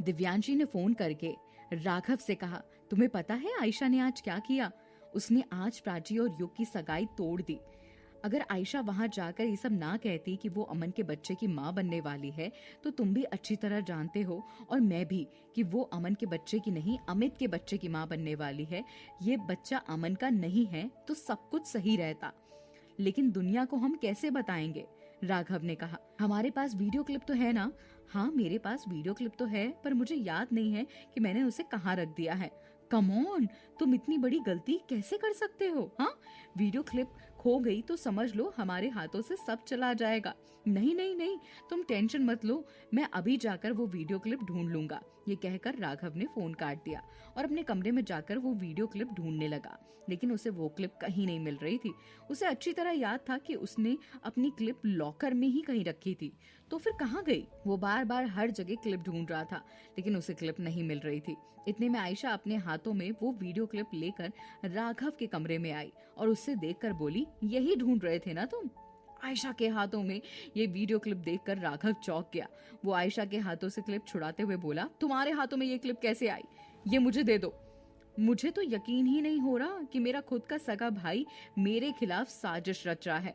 दिव्यांशी ने फोन करके राघव से कहा, तुम्हें पता है आयशा ने आज क्या किया? उसने आज प्राची और युग की सगाई तोड़ दी। अगर आयशा वहां जाकर ये सब ना कहती कि वो अमन के बच्चे की माँ बनने वाली है, तो तुम भी अच्छी तरह जानते हो और मैं भी कि वो अमन के बच्चे की नहीं, अमित के बच्चे की माँ बनने वाली है। ये बच्चा अमन का नहीं है तो सब कुछ सही रहता, लेकिन दुनिया को हम कैसे बताएंगे? राघव ने कहा, हमारे पास वीडियो क्लिप तो है ना? हाँ, मेरे पास वीडियो क्लिप तो है, पर मुझे याद नहीं है कि मैंने उसे कहाँ रख दिया है। कम ऑन, तुम इतनी बड़ी गलती कैसे कर सकते हो? हाँ, वीडियो क्लिप खो गई तो समझ लो हमारे हाथों से सब चला जाएगा। नहीं नहीं नहीं, तुम टेंशन मत लो, मैं अभी जाकर वो वीडियो क्लिप ढूंढ लूंगा। ये कहकर राघव ने फोन काट दिया और अपने कमरे में जाकर वो वीडियो क्लिप ढूंढने लगा, लेकिन उसे वो क्लिप कहीं नहीं मिल रही थी। उसे अच्छी तरह याद था कि उसने अपनी क्लिप लॉकर में ही कहीं रखी थी, तो फिर कहाँ गई? वो बार बार हर जगह क्लिप ढूंढ रहा था, लेकिन उसे क्लिप नहीं मिल रही थी। इतने में आयशा अपने हाथों में वो वीडियो क्लिप लेकर राघव के कमरे में आई और उससे देखकर बोली, यही ढूंढ रहे थे ना तुम? आयशा के हाथों में ये वीडियो क्लिप देखकर राघव चौंक गया। वो आयशा के हाथों से क्लिप छुड़ाते हुए बोला, तुम्हारे हाथों में ये क्लिप कैसे आई? ये मुझे दे दो। मुझे तो यकीन ही नहीं हो रहा कि मेरा खुद का सगा भाई मेरे खिलाफ साजिश रच रहा है।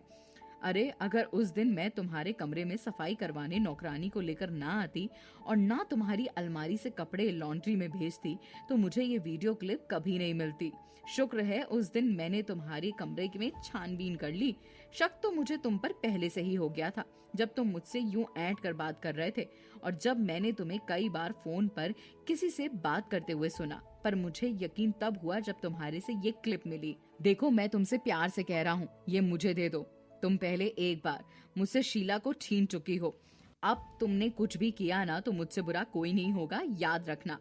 अरे, अगर उस दिन मैं तुम्हारे कमरे में सफाई करवाने नौकरानी को लेकर ना आती और ना तुम्हारी अलमारी से कपड़े लॉन्ड्री में भेजती, तो मुझे ये वीडियो क्लिप कभी नहीं मिलती। शुक्र है उस दिन मैंने तुम्हारे कमरे में छानबीन कर ली। शक तो मुझे तुम पर पहले से ही हो गया था, जब तुम मुझसे यूं ऐंठ कर बात कर रहे थे और जब मैंने तुम्हें कई बार फोन पर किसी से बात करते हुए सुना। पर मुझे यकीन तब हुआ जब तुम्हारे से ये क्लिप मिली। देखो, मैं तुमसे प्यार से कह रहा हूँ, ये मुझे दे दो। तुम पहले एक बार मुझसे शीला को छीन चुकी हो, अब तुमने कुछ भी किया ना तो मुझसे बुरा कोई नहीं होगा, याद रखना।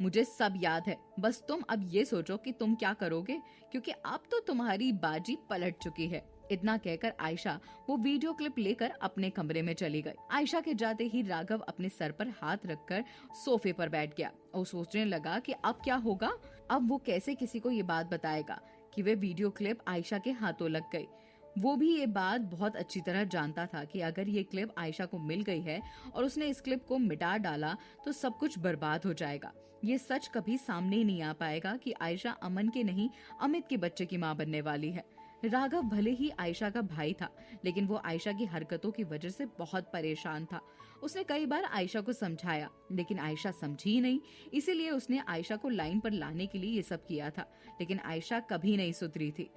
मुझे सब याद है, बस तुम अब ये सोचो कि तुम क्या करोगे, क्योंकि अब तो तुम्हारी बाजी पलट चुकी है। इतना कहकर आयशा वो वीडियो क्लिप लेकर अपने कमरे में चली गई। आयशा के जाते ही राघव अपने सर पर हाथ रखकर सोफे पर बैठ गया और सोचने लगा कि अब क्या होगा। अब वो कैसे किसी को ये बात बताएगा कि वे वीडियो क्लिप आयशा के हाथों लग गई। वो भी ये बात बहुत अच्छी तरह जानता था कि अगर ये क्लिप आयशा को मिल गई है और उसने इस क्लिप को मिटा डाला तो सब कुछ बर्बाद हो जाएगा। ये सच कभी सामने ही नहीं आ पाएगा कि आयशा अमन के नहीं, अमित के बच्चे की मां बनने वाली है। राघव भले ही आयशा का भाई था, लेकिन वो आयशा की हरकतों की वजह से बहुत परेशान था। उसने कई बार आयशा को समझाया, लेकिन आयशा समझी ही नहीं। इसीलिए उसने आयशा को लाइन पर लाने के लिए ये सब किया था, लेकिन आयशा कभी नहीं सुधरी थी।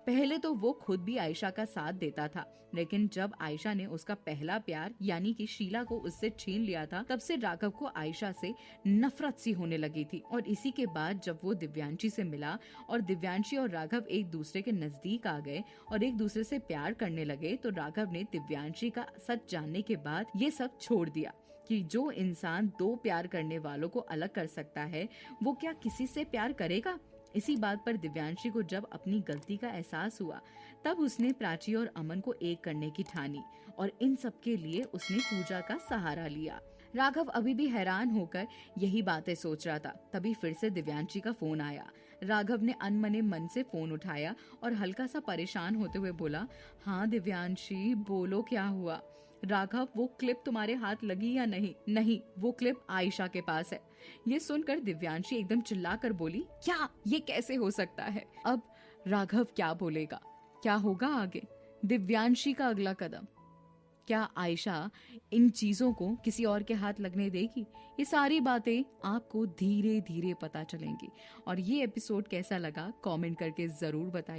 पहले तो वो खुद भी आयशा का साथ देता था, लेकिन जब आयशा ने उसका पहला प्यार यानी कि शीला को उससे छीन लिया था, तब से राघव को आयशा से नफरत सी होने लगी थी। और इसी के बाद जब वो दिव्यांशी से मिला और दिव्यांशी और राघव एक दूसरे के नजदीक आ गए और एक दूसरे से प्यार करने लगे, तो राघव ने दिव्यांशी का सच जानने के बाद ये सब छोड़ दिया कि जो इंसान दो प्यार करने वालों को अलग कर सकता है, वो क्या किसी से प्यार करेगा? इसी बात पर दिव्यांशी को जब अपनी गलती का एहसास हुआ, तब उसने प्राची और अमन को एक करने की ठानी और इन सब के लिए उसने पूजा का सहारा लिया। राघव अभी भी हैरान होकर यही बातें सोच रहा था, तभी फिर से दिव्यांशी का फोन आया। राघव ने अनमने मन से फोन उठाया और हल्का सा परेशान होते हुए बोला, हाँ दिव्यांशी, बोलो क्या हुआ? राघव, वो क्लिप तुम्हारे हाथ लगी या नहीं? नहीं, वो क्लिप आयशा के पास है। ये सुनकर दिव्यांशी एकदम चिल्लाकर बोली, क्या? ये कैसे हो सकता है? अब राघव क्या बोलेगा? क्या होगा आगे? दिव्यांशी का अगला कदम? क्या आयशा इन चीजों को किसी और के हाथ लगने देगी? ये सारी बातें आपको धीरे धीरे पता चलेंगी। और ये एपिसोड कैसा लगा कमेंट करके जरूर बताइए।